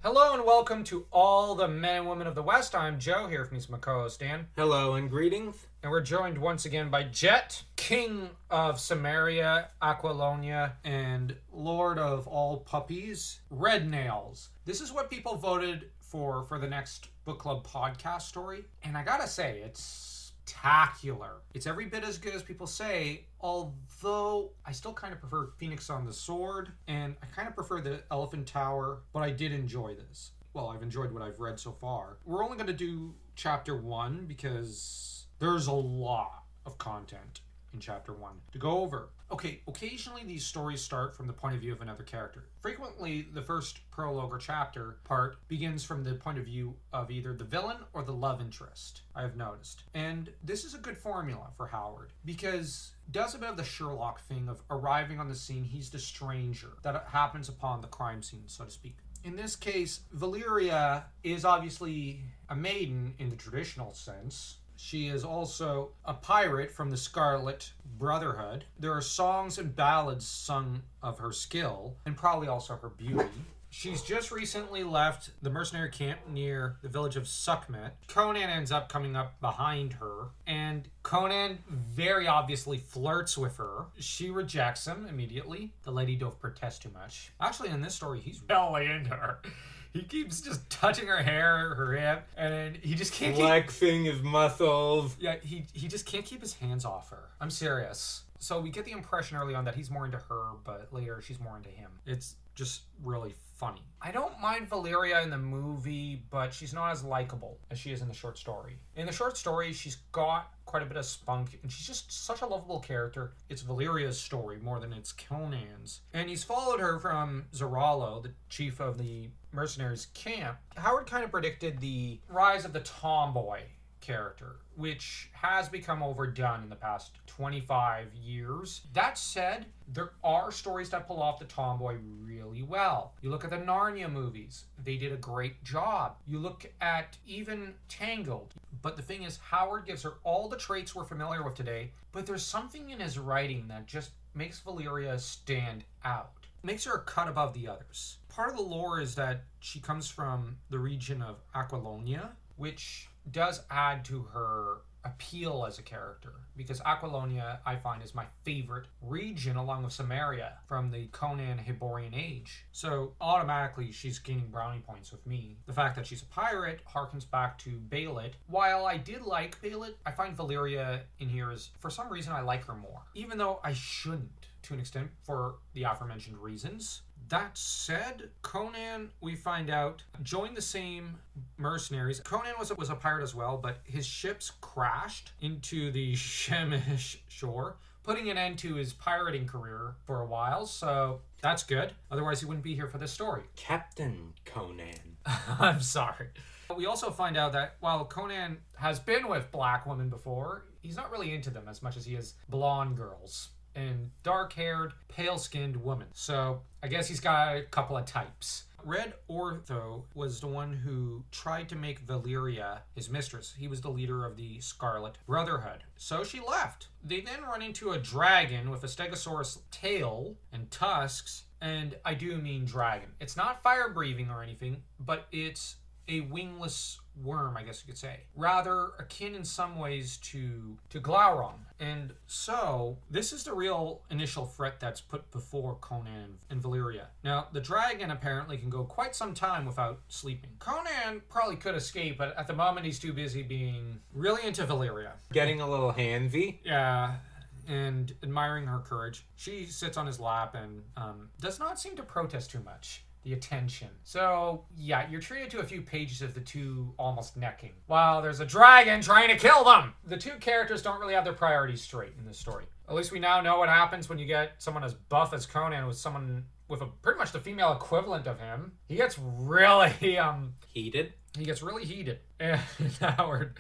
Hello and welcome to all the men and women of the West. I'm Joe here from my co-host Dan. Hello and greetings. And we're joined once again by Jet, King of Cimmerian, Aquilonia, and Lord of all puppies, Red Nails. This is what people voted for the next book club podcast story. And I gotta say, it's spectacular. It's every bit as good as people say, although I still kind of prefer Phoenix on the Sword, and I kind of prefer the Elephant Tower, but I did enjoy this. Well, I've enjoyed what I've read so far. We're only going to do chapter 1 because there's a lot of content in chapter 1 to go over. Okay, occasionally these stories start from the point of view of another character. Frequently, the first prologue or chapter part begins from the point of view of either the villain or the love interest, I have noticed. And this is a good formula for Howard because it does a bit of the Sherlock thing of arriving on the scene. He's the stranger that happens upon the crime scene, so to speak. In this case, Valeria is obviously a maiden in the traditional sense. She is also a pirate from the Scarlet Brotherhood. There are songs and ballads sung of her skill, and probably also her beauty. She's just recently left the mercenary camp near the village of Sukhmet. Conan ends up coming up behind her, and Conan very obviously flirts with her. She rejects him immediately. The lady don't protest too much. Actually, in this story, he's really into her. He keeps just touching her hair, her hip, and he just can't flexing his muscles. Yeah, he just can't keep his hands off her. I'm serious. So we get the impression early on that he's more into her, but later she's more into him. It's just really funny. I don't mind Valeria in the movie, but she's not as likable as she is in the short story. In the short story, she's got quite a bit of spunk, and she's just such a lovable character. It's Valeria's story more than it's Conan's. And he's followed her from Zoralo, the chief of the mercenaries' camp. Howard kind of predicted the rise of the tomboy character, which has become overdone in the past 25 years. That said, there are stories that pull off the tomboy really well. You look at the Narnia movies, they did a great job. You look at even Tangled. But the thing is, Howard gives her all the traits we're familiar with today, but there's something in his writing that just makes Valeria stand out. Makes her a cut above the others. Part of the lore is that she comes from the region of Aquilonia, which does add to her appeal as a character, because Aquilonia, I find, is my favorite region along with Cimmerian from the Conan Hyborian age. So automatically she's gaining brownie points with me. The fact that she's a pirate harkens back to Bailet. While I did like Bailet, I find Valeria in here is, for some reason, I like her more. Even though I shouldn't, to an extent, for the aforementioned reasons. That said, Conan, we find out, joined the same mercenaries. Conan was a pirate as well, but his ships crashed into the Shemish shore, putting an end to his pirating career for a while, so that's good. Otherwise, he wouldn't be here for this story. Captain Conan. I'm sorry. We also find out that while Conan has been with black women before, he's not really into them as much as he is blonde girls and dark-haired, pale-skinned women. So I guess he's got a couple of types. Red Ortho was the one who tried to make Valeria his mistress. He was the leader of the Scarlet Brotherhood. So she left. They then run into a dragon with a stegosaurus tail and tusks, and I do mean dragon. It's not fire-breathing or anything, but it's a wingless worm, I guess you could say. Rather akin in some ways to Glauron. And so, this is the real initial threat that's put before Conan and Valeria. Now, the dragon apparently can go quite some time without sleeping. Conan probably could escape, but at the moment he's too busy being really into Valeria. Getting a little handsy. Yeah, and admiring her courage. She sits on his lap and does not seem to protest too much. The attention. So, yeah, you're treated to a few pages of the two almost necking, while there's a dragon trying to kill them. The two characters don't really have their priorities straight in this story. At least we now know what happens when you get someone as buff as Conan with someone with a pretty much the female equivalent of him. He gets really, heated? He gets really heated. And Howard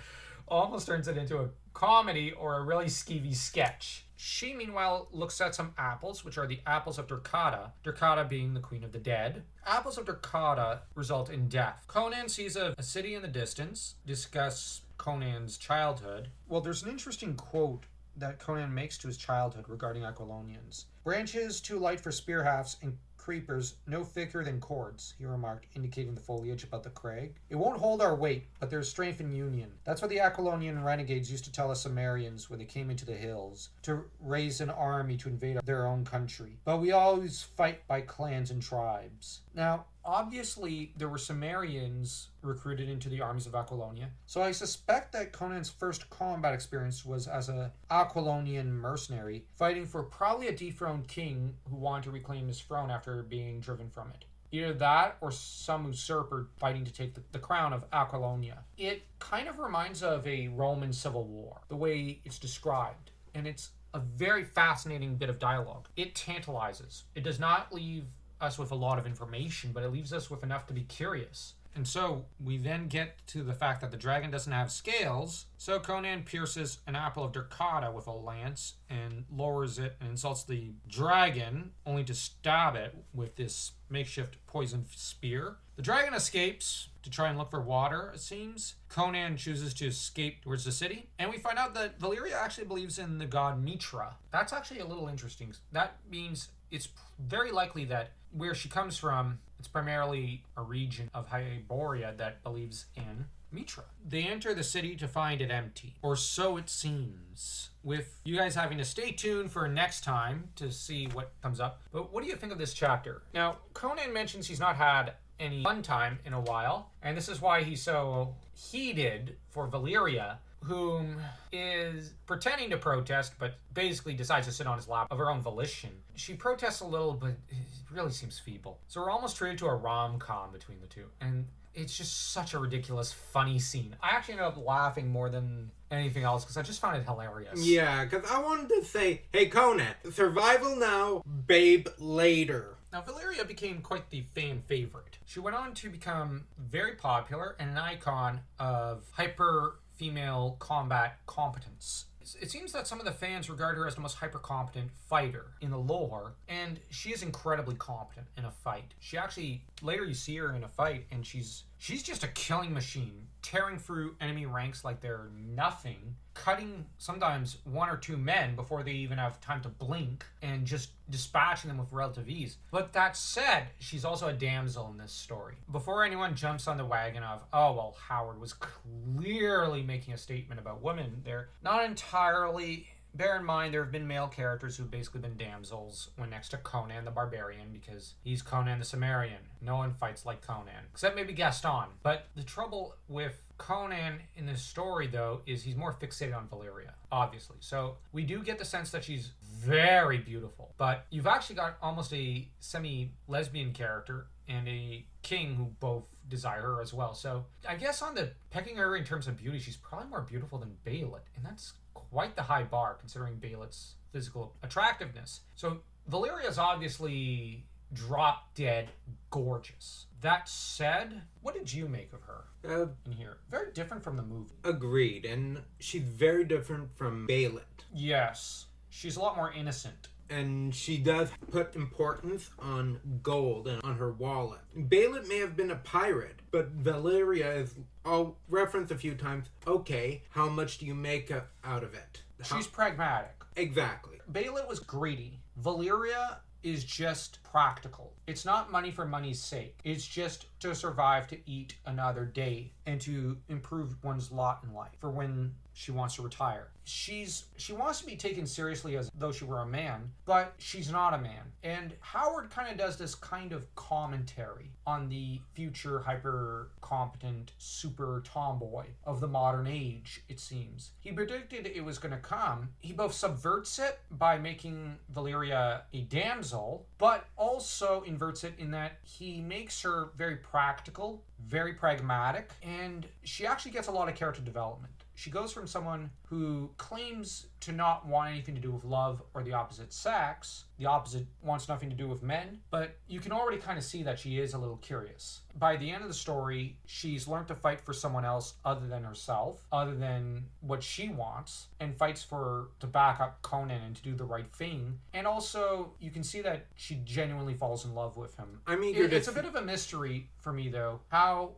almost turns it into a comedy or a really skeevy sketch. She, meanwhile, looks at some apples, which are the apples of Durkata, Durkata being the queen of the dead. Apples of Durkata result in death. Conan sees a city in the distance, discuss Conan's childhood. Well, there's an interesting quote that Conan makes to his childhood regarding Aquilonians. Branches too light for spear hafts and creepers no thicker than cords, he remarked, indicating the foliage about the crag. It won't hold our weight, but there's strength in union. That's what the Aquilonian renegades used to tell us Cimmerians when they came into the hills, to raise an army to invade their own country. But we always fight by clans and tribes. Now, obviously, there were Cimmerians recruited into the armies of Aquilonia, so I suspect that Conan's first combat experience was as an Aquilonian mercenary, fighting for probably a dethroned king who wanted to reclaim his throne after being driven from it. Either that or some usurper fighting to take the crown of Aquilonia. It kind of reminds of a Roman civil war, the way it's described, and it's a very fascinating bit of dialogue. It tantalizes. It does not leave us with a lot of information, but it leaves us with enough to be curious. And so we then get to the fact that the dragon doesn't have scales, so Conan pierces an apple of Derkata with a lance and lowers it and insults the dragon, only to stab it with this makeshift poison spear. The dragon escapes to try and look for water, it seems. Conan chooses to escape towards the city, and we find out that Valeria actually believes in the god Mitra. That's actually a little interesting. That means it's very likely that where she comes from, it's primarily a region of Hyboria that believes in Mitra. They enter the city to find it empty, or so it seems, with you guys having to stay tuned for next time to see what comes up. But what do you think of this chapter? Now, Conan mentions he's not had any fun time in a while, and this is why he's so heated for Valeria, whom is pretending to protest, but basically decides to sit on his lap of her own volition. She protests a little, but it really seems feeble. So we're almost treated to a rom-com between the two. And it's just such a ridiculous, funny scene. I actually ended up laughing more than anything else because I just found it hilarious. Yeah, because I wanted to say, hey, Conan, survival now, babe later. Now, Valeria became quite the fan favorite. She went on to become very popular and an icon of hyper female combat competence. It seems that some of the fans regard her as the most hyper-competent fighter in the lore, and she is incredibly competent in a fight. She actually, later you see her in a fight, and she's just a killing machine, tearing through enemy ranks like they're nothing, cutting sometimes one or two men before they even have time to blink, and just dispatching them with relative ease. But that said, she's also a damsel in this story. Before anyone jumps on the wagon of, oh, well, Howard was clearly making a statement about women, they're not entirely. Bear in mind, there have been male characters who've basically been damsels when next to Conan the Barbarian, because he's Conan the Cimmerian. No one fights like Conan, except maybe Gaston. But the trouble with Conan in this story, though, is he's more fixated on Valeria, obviously. So we do get the sense that she's very beautiful, but you've actually got almost a semi-lesbian character and a king who both desire her as well. So I guess on the pecking order in terms of beauty, she's probably more beautiful than Baelit, and that's quite the high bar considering Baelit's physical attractiveness. So Valeria's obviously drop dead gorgeous. That said, what did you make of her in here? Very different from the movie. Agreed, and she's very different from Baelit. Yes, she's a lot more innocent. And she does put importance on gold and on her wallet. Baelit may have been a pirate, but Valeria is, I'll reference a few times, okay, how much do you make out of it? She's pragmatic. Exactly. Baelit was greedy. Valeria is just practical. It's not money for money's sake. It's just to survive, to eat another day, and to improve one's lot in life for when she wants to retire. She wants to be taken seriously as though she were a man, but she's not a man. And Howard kind of does this kind of commentary on the future hyper-competent super tomboy of the modern age, it seems. He predicted it was going to come. He both subverts it by making Valeria a damsel, but also inverts it in that he makes her very practical, very pragmatic, and she actually gets a lot of character development. She goes from someone who claims to not want anything to do with love or the opposite sex. The opposite wants nothing to do with men. But you can already kind of see that she is a little curious. By the end of the story, she's learned to fight for someone else other than herself, other than what she wants, and fights to back up Conan and to do the right thing. And also, you can see that she genuinely falls in love with him. I mean, it's a bit of a mystery for me, though, how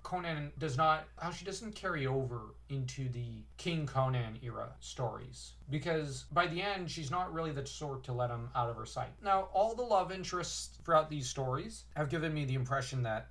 she doesn't carry over into the King Conan era stories. Because by the end, she's not really the sort to let him out of her sight. sight. Now, all the love interests throughout these stories have given me the impression that,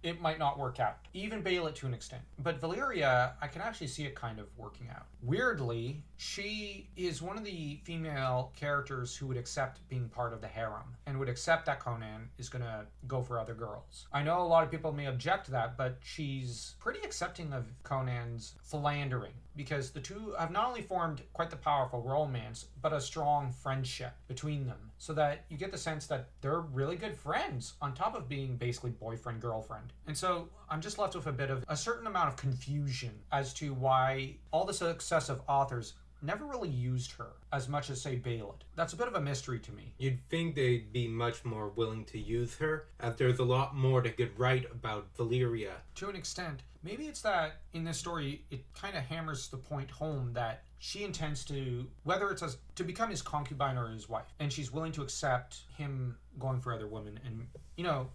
it might not work out. Even Baelot to an extent. But Valeria, I can actually see it kind of working out. Weirdly, she is one of the female characters who would accept being part of the harem and would accept that Conan is going to go for other girls. I know a lot of people may object to that, but she's pretty accepting of Conan's philandering because the two have not only formed quite the powerful romance, but a strong friendship between them, so that you get the sense that they're really good friends on top of being basically boyfriend-girlfriend. And so I'm just left with a certain amount of confusion as to why all the successive authors never really used her as much as, say, Baelot. That's a bit of a mystery to me. You'd think they'd be much more willing to use her, as there's a lot more to get right about Valeria. To an extent, maybe it's that in this story, it kind of hammers the point home that she intends to, whether it's to become his concubine or his wife, and she's willing to accept him going for other women, and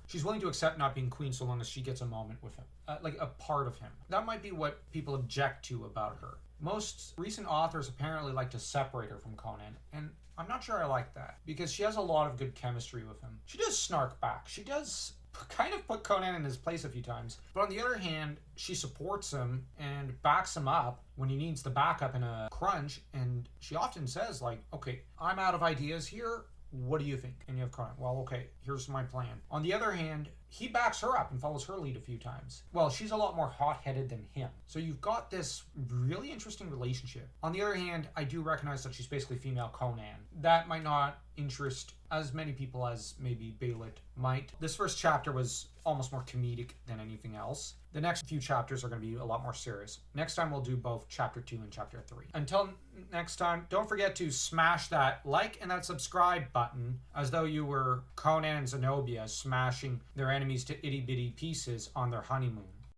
she's willing to accept not being queen so long as she gets a moment with him, like a part of him. That might be what people object to about her. Most recent authors apparently like to separate her from Conan, and I'm not sure I like that, because she has a lot of good chemistry with him. She does snark back. She does kind of put Conan in his place a few times, but on the other hand, she supports him and backs him up when he needs the backup in a crunch, and she often says, like, okay, I'm out of ideas here. What do you think? And you have Conan, well, okay, here's my plan. On the other hand, he backs her up and follows her lead a few times. Well, she's a lot more hot-headed than him. So you've got this really interesting relationship. On the other hand, I do recognize that she's basically female Conan. That might not interest as many people as maybe Baelot might. This first chapter was almost more comedic than anything else. The next few chapters are going to be a lot more serious. Next time we'll do both chapter 2 and chapter 3. Until next time, don't forget to smash that like and that subscribe button as though you were Conan and Zenobia smashing their enemies to itty-bitty pieces on their honeymoon.